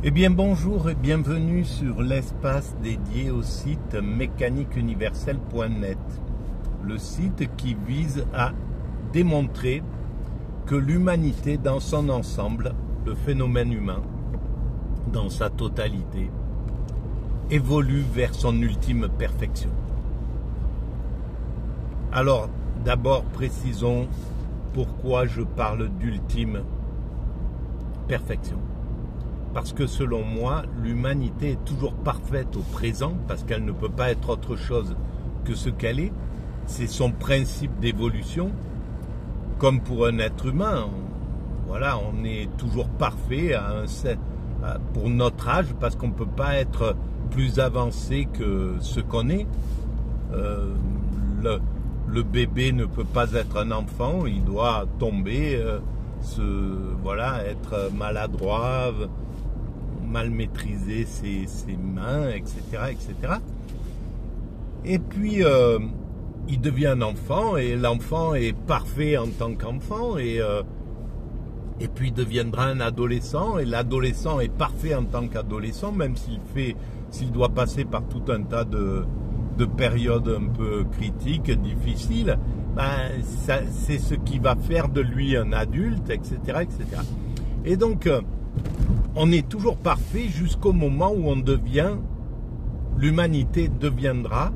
Eh bien bonjour et bienvenue sur l'espace dédié au site mécaniqueuniverselle.net, le site qui vise à démontrer que l'humanité dans son ensemble, le phénomène humain, dans sa totalité, évolue vers son ultime perfection. Alors d'abord précisons pourquoi je parle d'ultime perfection. Parce que selon moi, l'humanité est toujours parfaite au présent, parce qu'elle ne peut pas être autre chose que ce qu'elle est. C'est son principe d'évolution. Comme pour un être humain, on est toujours parfait pour notre âge, parce qu'on ne peut pas être plus avancé que ce qu'on est. Le bébé ne peut pas être un enfant, il doit tomber, être maladroit, mal maîtriser ses mains, etc., etc. Et puis, il devient un enfant, et l'enfant est parfait en tant qu'enfant, et puis il deviendra un adolescent, et l'adolescent est parfait en tant qu'adolescent, même s'il doit passer par tout un tas de périodes un peu critiques, difficiles, c'est ce qui va faire de lui un adulte, etc., etc. Et donc, on est toujours parfait jusqu'au moment où l'humanité deviendra,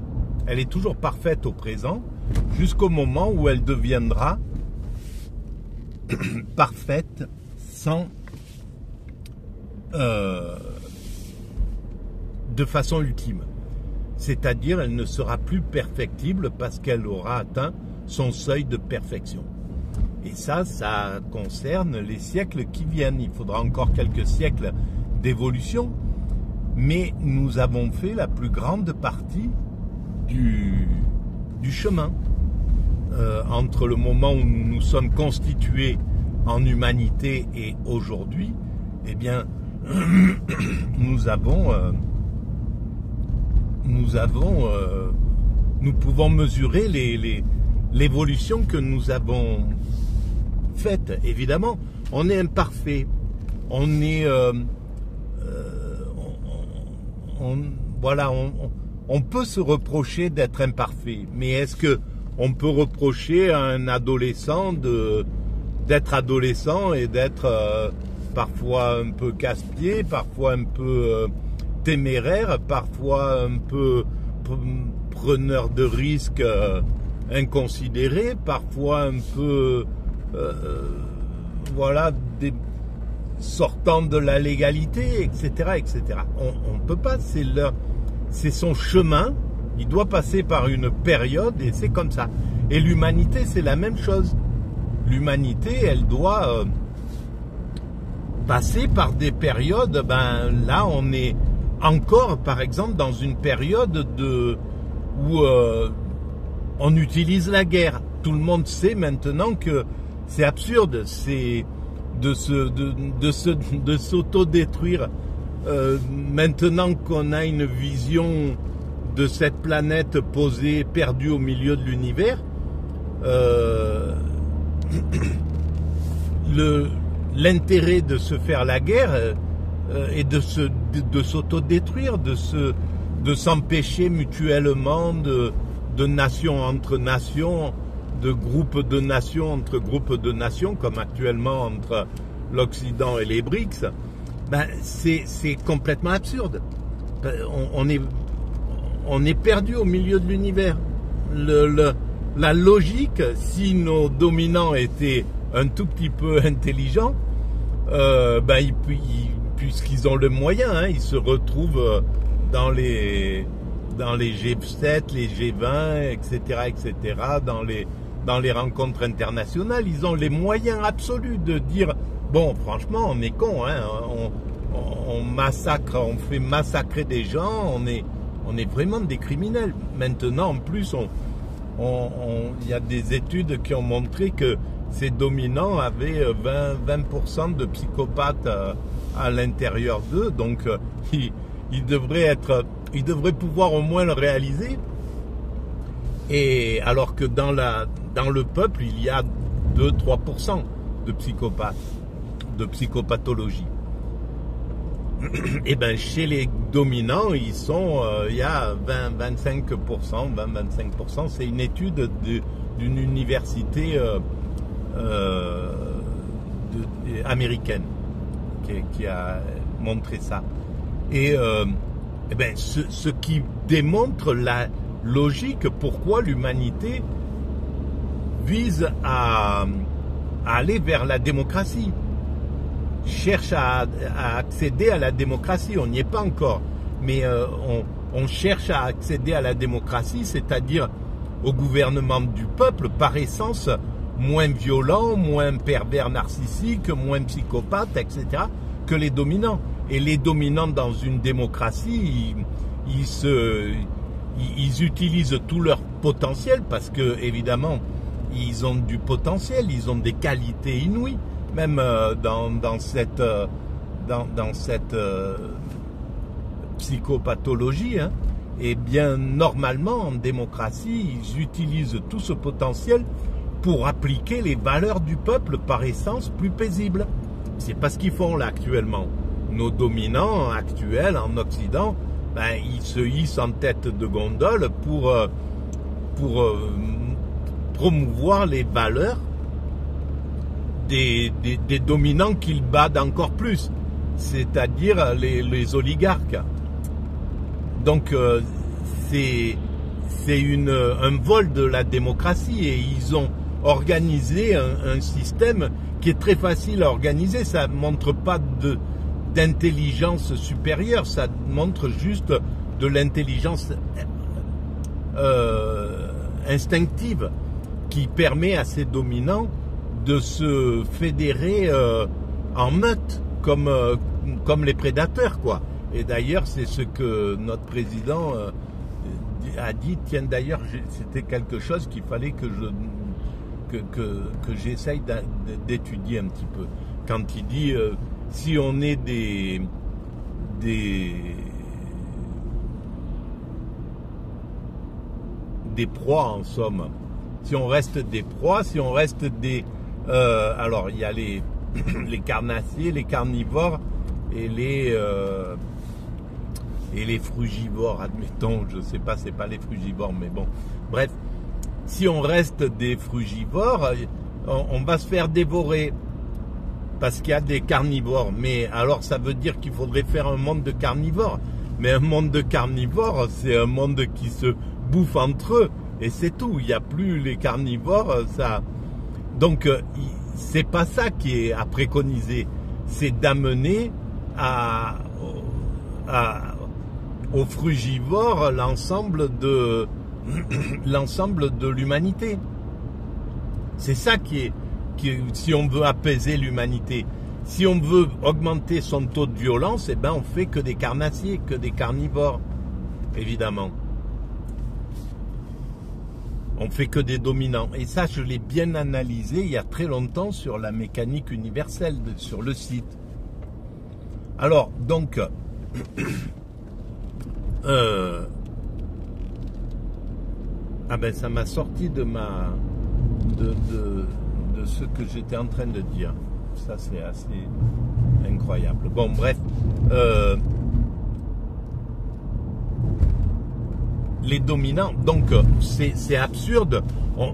elle est toujours parfaite au présent, jusqu'au moment où elle deviendra parfaite de façon ultime. C'est-à-dire, elle ne sera plus perfectible parce qu'elle aura atteint son seuil de perfection. Et ça concerne les siècles qui viennent. Il faudra encore quelques siècles d'évolution, mais nous avons fait la plus grande partie du chemin. Entre le moment où nous nous sommes constitués en humanité et aujourd'hui, eh bien, nous pouvons mesurer l'évolution que nous avons faite. Évidemment, on est imparfait, on peut se reprocher d'être imparfait, mais est-ce que on peut reprocher à un adolescent d'être adolescent et d'être parfois un peu casse-pied, parfois un peu téméraire, parfois un peu preneur de risques inconsidérés, parfois un peu sortant de la légalité, etc., etc. On ne peut pas, c'est son chemin, il doit passer par une période et c'est comme ça. Et l'humanité, c'est la même chose. L'humanité, elle doit passer par des périodes, là on est encore, par exemple, dans une période où on utilise la guerre. Tout le monde sait maintenant que c'est absurde, c'est de s'autodétruire. Maintenant qu'on a une vision de cette planète posée, perdue au milieu de l'univers, l'intérêt de se faire la guerre et de s'autodétruire, de s'empêcher mutuellement de nations entre nations, de groupes de nations entre groupes de nations, comme actuellement entre l'Occident et les BRICS, c'est complètement absurde. On est perdu au milieu de l'univers. La logique, si nos dominants étaient un tout petit peu intelligents, puisqu'ils ont le moyen, ils se retrouvent dans les G7, les G20, etc., etc., dans les rencontres internationales, ils ont les moyens absolus de dire, bon, franchement, on est con, on massacre, on fait massacrer des gens, on est vraiment des criminels. Maintenant, en plus, il y a des études qui ont montré que ces dominants avaient 20% de psychopathes à l'intérieur d'eux, donc ils devraient pouvoir au moins le réaliser. Et alors que dans le peuple, il y a 2-3% de psychopathes, de psychopathologie. Et ben chez les dominants, il y a 20-25%, 20-25%. C'est une étude d'une université américaine qui a montré ça. Et ben, ce qui démontre la logique pourquoi l'humanité vise à aller vers la démocratie, cherche à accéder à la démocratie. On n'y est pas encore, mais on cherche à accéder à la démocratie, c'est-à-dire au gouvernement du peuple, par essence moins violent, moins pervers narcissique, moins psychopathe, etc., que les dominants. Et les dominants dans une démocratie, ils utilisent tout leur potentiel parce que, évidemment, ils ont du potentiel, ils ont des qualités inouïes, même dans cette psychopathologie. Hein. Et bien, normalement, en démocratie, ils utilisent tout ce potentiel pour appliquer les valeurs du peuple par essence plus paisibles. C'est pas ce qu'ils font là actuellement. Nos dominants actuels en Occident, ben, ils se hissent en tête de gondole pour promouvoir les valeurs des dominants qu'ils badent encore plus, c'est-à-dire les oligarques. Donc c'est un vol de la démocratie et ils ont organisé un système qui est très facile à organiser. Ça ne montre pas d'intelligence supérieure, ça montre juste de l'intelligence instinctive qui permet à ces dominants de se fédérer en meute comme les prédateurs, quoi. Et d'ailleurs, c'est ce que notre président a dit. Tiens, d'ailleurs, c'était quelque chose qu'il fallait que j'essaye d'étudier un petit peu. Quand il dit si on est des proies en somme, si on reste des proies, si on reste des alors il y a les carnassiers, les carnivores et les frugivores, admettons, je sais pas, c'est pas les frugivores, mais bon, bref, si on reste des frugivores, on va se faire dévorer parce qu'il y a des carnivores. Mais alors ça veut dire qu'il faudrait faire un monde de carnivores. Mais un monde de carnivores, c'est un monde qui se bouffe entre eux et c'est tout. Il n'y a plus les carnivores, ça. Donc c'est pas ça qui est à préconiser. C'est d'amener aux frugivores l'ensemble de l'humanité. C'est ça qui si on veut apaiser l'humanité. Si on veut augmenter son taux de violence, eh ben on fait que des carnassiers, que des carnivores, évidemment. On fait que des dominants. Et ça, je l'ai bien analysé il y a très longtemps sur la mécanique universelle, sur le site. Alors, donc, ah ben ça m'a sorti de ce que j'étais en train de dire. Ça, c'est assez incroyable. Bon, bref. Les dominants, donc c'est absurde.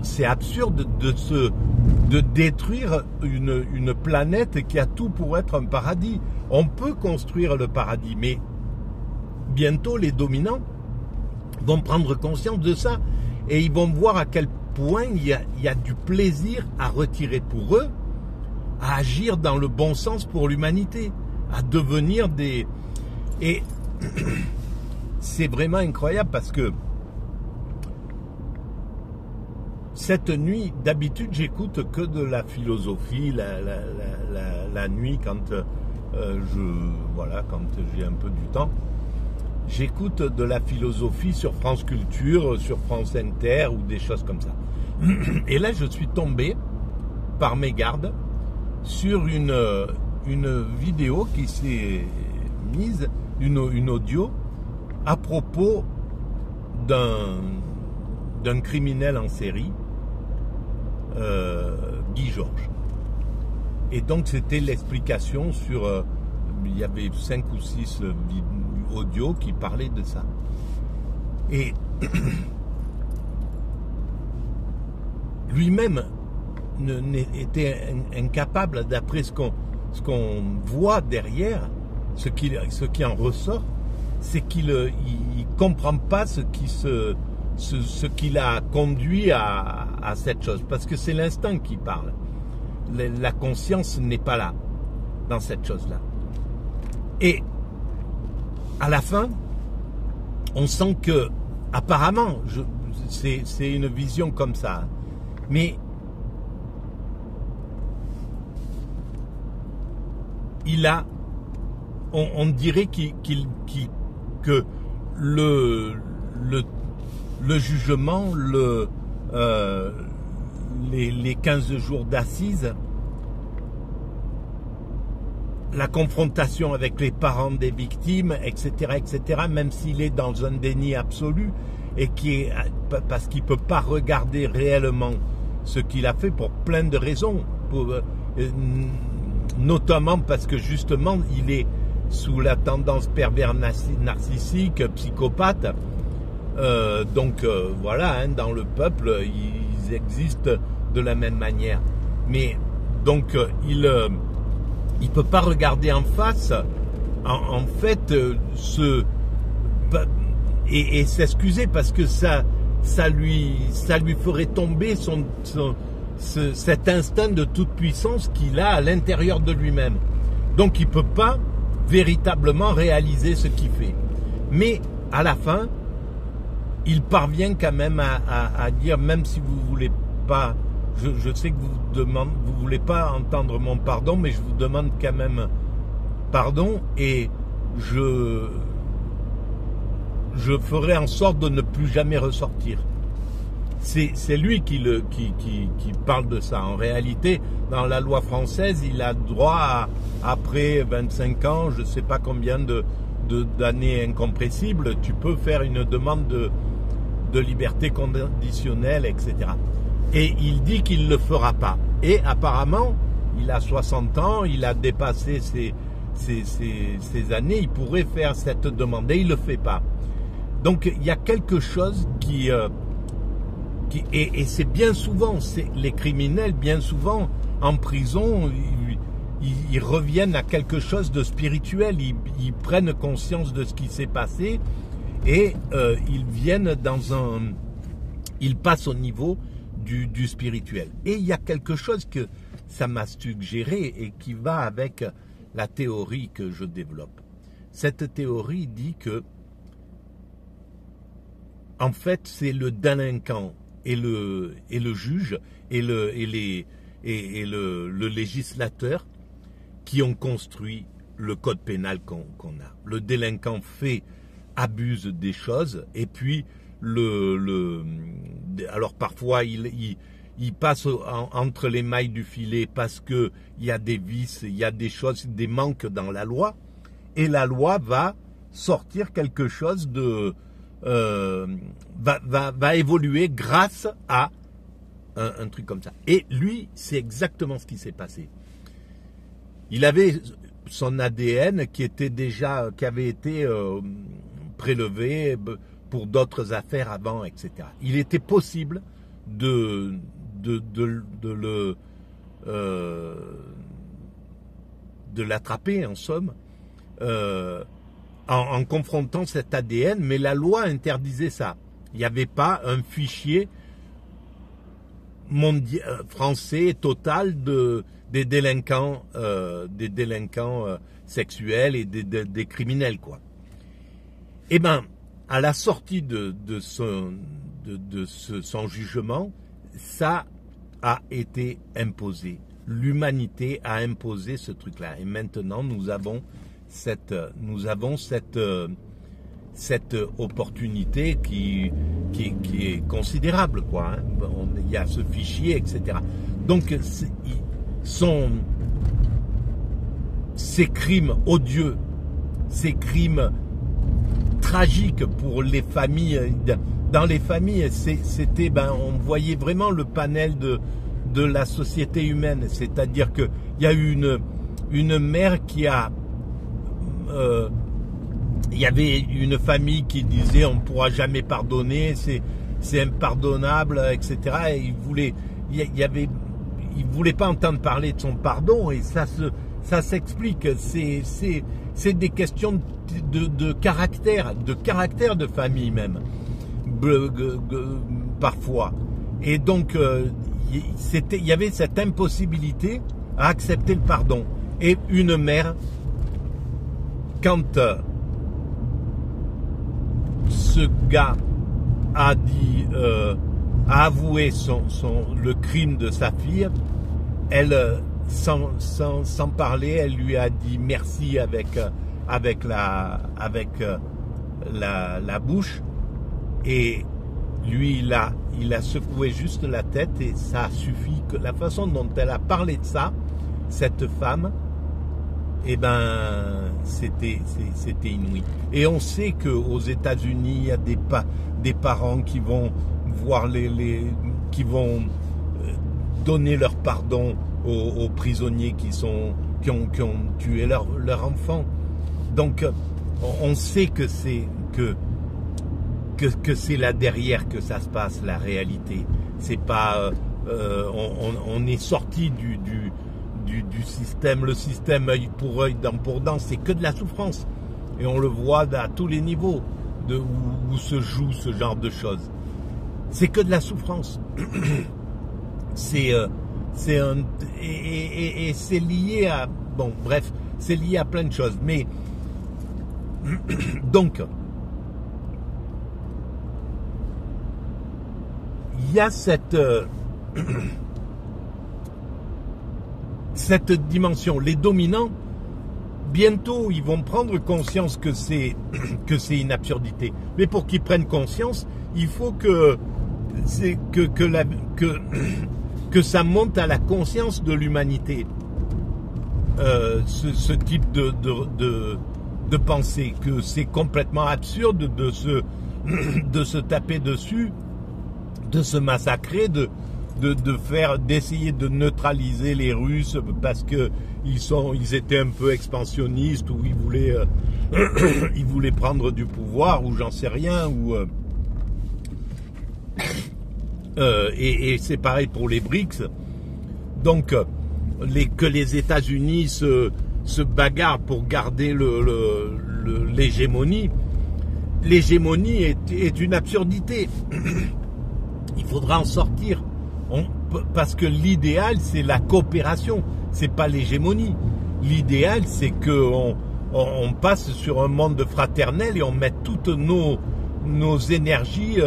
C'est absurde de détruire une planète qui a tout pour être un paradis. On peut construire le paradis, mais bientôt les dominants vont prendre conscience de ça et ils vont voir à quel point il y a du plaisir à retirer pour eux, à agir dans le bon sens pour l'humanité, à devenir des... Et c'est vraiment incroyable parce que cette nuit, d'habitude, j'écoute que de la philosophie la nuit quand quand j'ai un peu du temps. J'écoute de la philosophie sur France Culture, sur France Inter ou des choses comme ça. Et là, je suis tombé par mégarde sur une vidéo qui s'est mise, une audio à propos d'un criminel en série, Guy Georges. Et donc c'était l'explication sur il y avait 5 ou 6 audios qui parlaient de ça. Et lui-même était incapable, d'après ce qu'on voit derrière, ce qui en ressort, c'est qu'il ne comprend pas ce qui l'a conduit à cette chose. Parce que c'est l'instinct qui parle. La conscience n'est pas là, dans cette chose-là. Et à la fin, on sent que, apparemment, c'est une vision comme ça, mais on dirait que le jugement, les 15 jours d'assises, la confrontation avec les parents des victimes, etc., même s'il est dans un déni absolu, et parce qu'il ne peut pas regarder réellement ce qu'il a fait pour plein de raisons, notamment parce que justement il est sous la tendance pervers narcissique, psychopathe. Voilà, hein, dans le peuple, ils existent de la même manière. Mais donc il peut pas regarder en face, en fait, et s'excuser parce que ça lui ferait tomber cet instinct de toute puissance qu'il a à l'intérieur de lui-même. Donc il peut pas véritablement réaliser ce qu'il fait. Mais à la fin, il parvient quand même à dire, même si vous voulez pas, je sais que vous voulez pas entendre mon pardon, mais je vous demande quand même pardon, et je ferai en sorte de ne plus jamais ressortir. C'est lui qui parle de ça. En réalité, dans la loi française, il a droit après 25 ans, je ne sais pas combien d'années incompressibles, tu peux faire une demande de liberté conditionnelle, etc. Et il dit qu'il ne le fera pas. Et apparemment, il a 60 ans, il a dépassé ses années, il pourrait faire cette demande et il ne le fait pas. Donc il y a quelque chose et c'est bien souvent, les criminels, bien souvent, en prison, ils reviennent à quelque chose de spirituel, ils prennent conscience de ce qui s'est passé et ils passent au niveau du spirituel. Et il y a quelque chose que ça m'a suggéré et qui va avec la théorie que je développe. Cette théorie dit que, en fait, c'est le délinquant et le juge et le législateur qui ont construit le code pénal qu'on a. Le délinquant abuse des choses, et puis alors parfois il passe entre les mailles du filet parce que il y a des vices, il y a des choses, des manques dans la loi, et la loi va sortir quelque chose va évoluer grâce à un truc comme ça. Et lui, c'est exactement ce qui s'est passé. Il avait son ADN qui avait été prélevé pour d'autres affaires avant, etc. Il était possible de l'attraper, en somme, en confrontant cet ADN, mais la loi interdisait ça. Il n'y avait pas un fichier français total des délinquants sexuels et des criminels, quoi. Eh ben, à la sortie de son jugement, ça a été imposé. L'humanité a imposé ce truc-là. Et maintenant, nous avons cette opportunité qui est considérable, quoi. Hein. Il y a ce fichier, etc. Donc, ces crimes odieux, ces crimes tragiques pour les familles, dans les familles, on voyait vraiment le panel de la société humaine. C'est-à-dire qu'il y a eu une mère qui a il y avait une famille qui disait on ne pourra jamais pardonner, c'est impardonnable, etc. Et il voulait pas entendre parler de son pardon, et ça s'explique. C'est des questions de caractère de famille même, parfois. Et donc il y avait cette impossibilité à accepter le pardon. Et une mère, quand ce gars a dit, a avoué le crime de sa fille, elle, sans parler, elle lui a dit merci avec la bouche, et lui il a secoué juste la tête, et ça a suffi. Que la façon dont elle a parlé de ça, cette femme, eh ben c'était inouï. Et on sait que aux États-Unis, il y a des parents qui vont voir qui vont donner leur pardon aux prisonniers qui ont tué leur enfant. Donc on sait que c'est là derrière que ça se passe, la réalité. C'est pas on est sorti du système. Le système œil pour œil, dent pour dent, c'est que de la souffrance, et on le voit à tous les niveaux où se joue ce genre de choses. C'est que de la souffrance. C'est lié à, bon bref, c'est lié à plein de choses. Mais donc il y a cette dimension. Les dominants, bientôt, ils vont prendre conscience que c'est une absurdité. Mais pour qu'ils prennent conscience, il faut que ça monte à la conscience de l'humanité. Ce type de pensée, que c'est complètement absurde de se taper dessus, de se massacrer, d'essayer de neutraliser les Russes parce que ils étaient un peu expansionnistes, ou ils voulaient prendre du pouvoir, ou j'en sais rien, ou et c'est pareil pour les BRICS. Donc que les États-Unis se bagarrent pour garder l'hégémonie. L'hégémonie est une absurdité. Il faudra en sortir. Parce que l'idéal, c'est la coopération, c'est pas l'hégémonie. L'idéal, c'est qu'on passe sur un monde fraternel et on met toutes nos énergies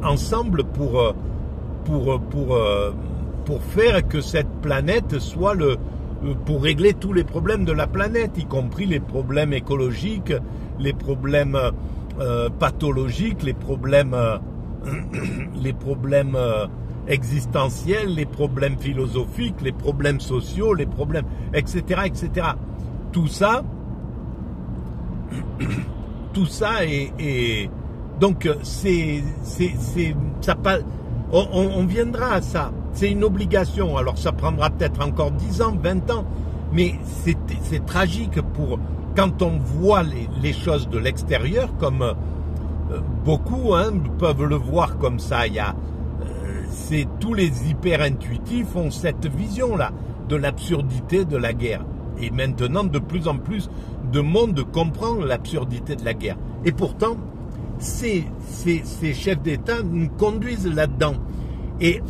ensemble pour faire que cette planète soit pour régler tous les problèmes de la planète, y compris les problèmes écologiques, les problèmes pathologiques, les problèmes existentiels, les problèmes philosophiques, les problèmes sociaux, les problèmes, etc., etc. Tout ça est donc on viendra à ça. C'est une obligation. Alors ça prendra peut-être encore 10 ans, 20 ans, mais c'est tragique quand on voit les choses de l'extérieur, comme beaucoup peuvent le voir comme ça. Tous les hyper-intuitifs ont cette vision-là de l'absurdité de la guerre. Et maintenant, de plus en plus de monde comprend l'absurdité de la guerre. Et pourtant, ces chefs d'État nous conduisent là-dedans. Et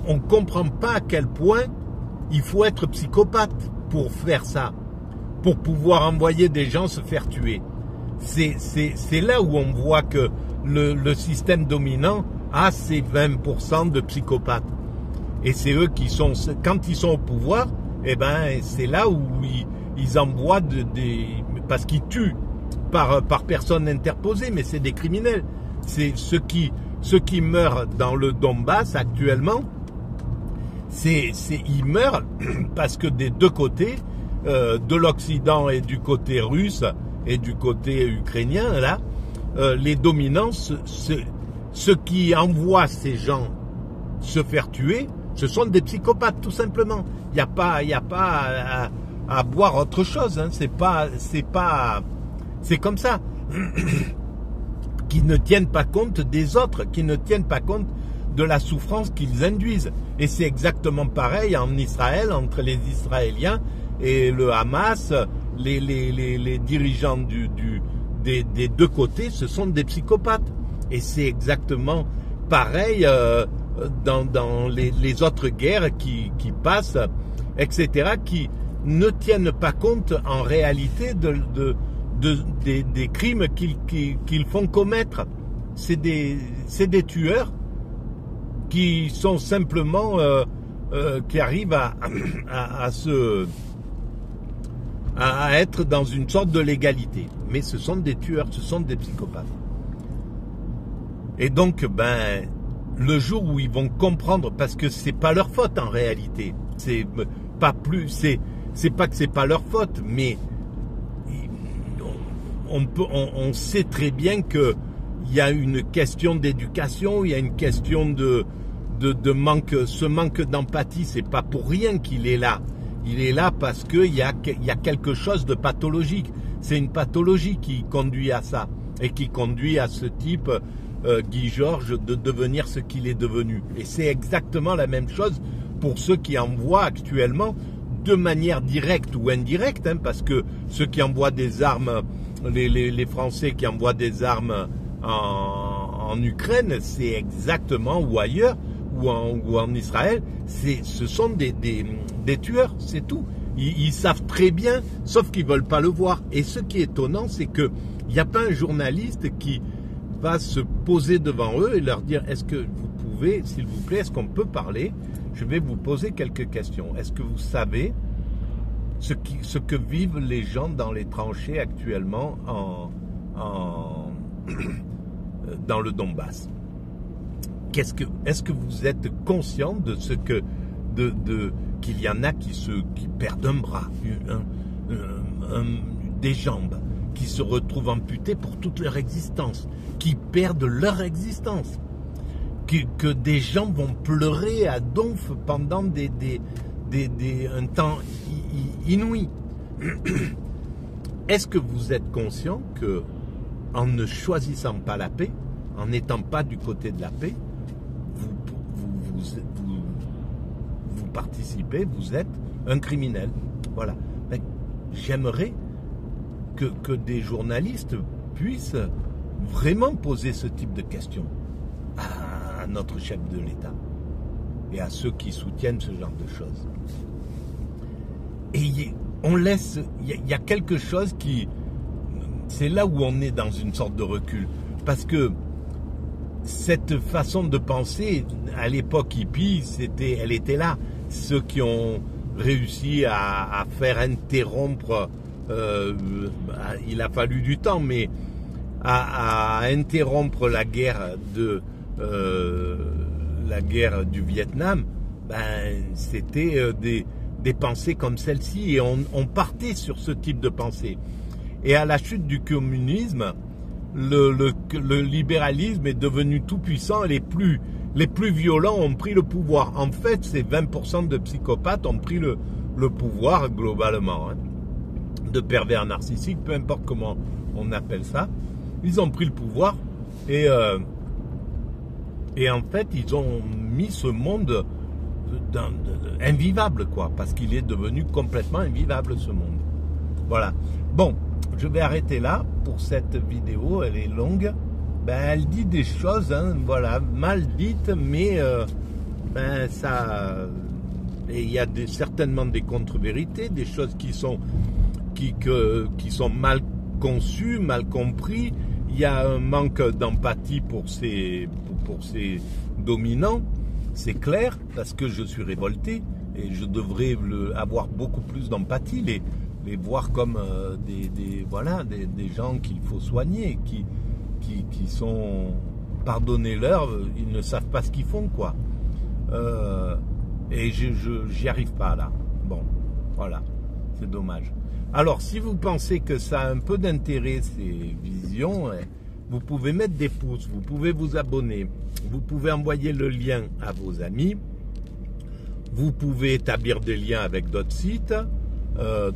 on ne comprend pas à quel point il faut être psychopathe pour faire ça, pour pouvoir envoyer des gens se faire tuer. C'est là où on voit que le système dominant a ces 20% de psychopathes. Et c'est eux qui sont, quand ils sont au pouvoir, eh ben, c'est là où ils envoient parce qu'ils tuent par personne interposée, mais c'est des criminels. C'est ceux qui meurent dans le Donbass actuellement, ils meurent parce que des deux côtés, de l'Occident et du côté russe et du côté ukrainien, là, les dominants, ceux qui envoient ces gens se faire tuer, ce sont des psychopathes, tout simplement. Il n'y a pas à boire autre chose. Hein. C'est comme ça. Qui ne tiennent pas compte des autres, qui ne tiennent pas compte de la souffrance qu'ils induisent. Et c'est exactement pareil en Israël, entre les Israéliens et le Hamas, les dirigeants des deux côtés, ce sont des psychopathes. Et c'est exactement pareil dans les autres guerres qui passent, etc., qui ne tiennent pas compte en réalité des crimes qu'ils font commettre. C'est des tueurs qui sont simplement qui arrivent à être dans une sorte de légalité. Mais ce sont des tueurs, ce sont des psychopathes. Et donc, le jour où ils vont comprendre, parce que c'est pas leur faute en réalité, c'est pas que c'est pas leur faute, mais on sait très bien que il y a une question d'éducation, il y a une question de manque, ce manque d'empathie, c'est pas pour rien qu'il est là. Il est là parce qu'il y a quelque chose de pathologique. C'est une pathologie qui conduit à ça et qui conduit à ce type, Guy Georges, de devenir ce qu'il est devenu. Et c'est exactement la même chose pour ceux qui envoient actuellement de manière directe ou indirecte, hein, parce que ceux qui envoient des armes, les Français qui envoient des armes en Ukraine, c'est exactement, ou ailleurs, ou en Israël, ce sont des tueurs, c'est tout. Ils savent très bien, sauf qu'ils ne veulent pas le voir. Et ce qui est étonnant, c'est qu'il n'y a pas un journaliste qui va se poser devant eux et leur dire « Est-ce que vous pouvez, s'il vous plaît, est-ce qu'on peut parler? Je vais vous poser quelques questions. Est-ce que vous savez ce que vivent les gens dans les tranchées actuellement dans le Donbass? Est-ce que vous êtes conscient de ce que qu'il y en a qui perdent un bras, des jambes, qui se retrouvent amputés pour toute leur existence, qui perdent leur existence, que des gens vont pleurer à donf pendant un temps inouï. Est-ce que vous êtes conscient que en ne choisissant pas la paix, en n'étant pas du côté de la paix, vous participez, vous êtes un criminel. Voilà. J'aimerais que des journalistes puissent vraiment poser ce type de questions à notre chef de l'État et à ceux qui soutiennent ce genre de choses. Et il y a quelque chose c'est là où on est dans une sorte de recul, parce que cette façon de penser, à l'époque hippie, elle était là. Ceux qui ont réussi à faire interrompre, il a fallu du temps, mais à interrompre la guerre du Vietnam, c'était des pensées comme celle-ci, et on partait sur ce type de pensée. Et à la chute du communisme, le libéralisme est devenu tout puissant, et les plus violents ont pris le pouvoir. En fait, ces 20% de psychopathes ont pris le pouvoir globalement, hein, de pervers narcissiques, peu importe comment on appelle ça. Ils ont pris le pouvoir et en fait, ils ont mis ce monde invivable, quoi, parce qu'il est devenu complètement invivable, ce monde. Voilà. Bon, je vais arrêter là pour cette vidéo, elle est longue. Elle dit des choses, hein, voilà, mal dites, mais il y a certainement des contre-vérités, des choses qui sont mal conçues, mal comprises. Il y a un manque d'empathie pour ces dominants, c'est clair, parce que je suis révolté et je devrais avoir beaucoup plus d'empathie, les voir comme des gens qu'il faut soigner, qui sont, pardonnez-leur, ils ne savent pas ce qu'ils font, quoi. Et j'y arrive pas là. Bon, voilà, c'est dommage. Alors, si vous pensez que ça a un peu d'intérêt, ces visions, vous pouvez mettre des pouces, vous pouvez vous abonner, vous pouvez envoyer le lien à vos amis, vous pouvez établir des liens avec d'autres sites,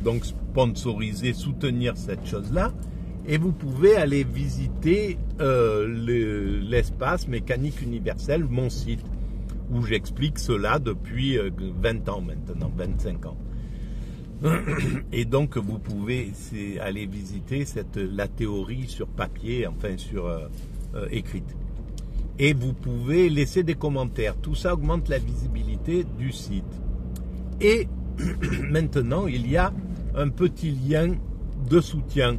donc sponsoriser, soutenir cette chose-là. Et vous pouvez aller visiter l'espace mécanique universel, mon site, où j'explique cela depuis 20 ans maintenant, 25 ans. Et donc vous pouvez aller visiter la théorie sur papier, enfin écrite. Et vous pouvez laisser des commentaires. Tout ça augmente la visibilité du site. Et maintenant, il y a un petit lien de soutien.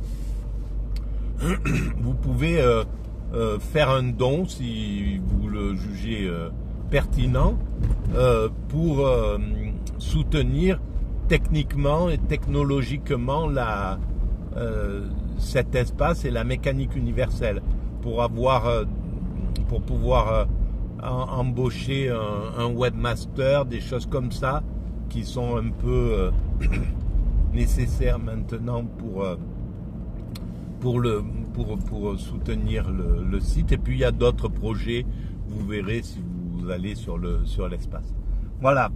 Vous pouvez faire un don si vous le jugez pertinent pour soutenir techniquement et technologiquement cet espace et la mécanique universelle pour pouvoir embaucher un webmaster, des choses comme ça qui sont un peu nécessaires maintenant pour soutenir le site. Et puis il y a d'autres projets, vous verrez si vous allez sur l'espace. Voilà.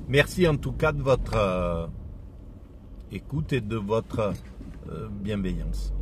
Merci en tout cas de votre écoute et de votre bienveillance.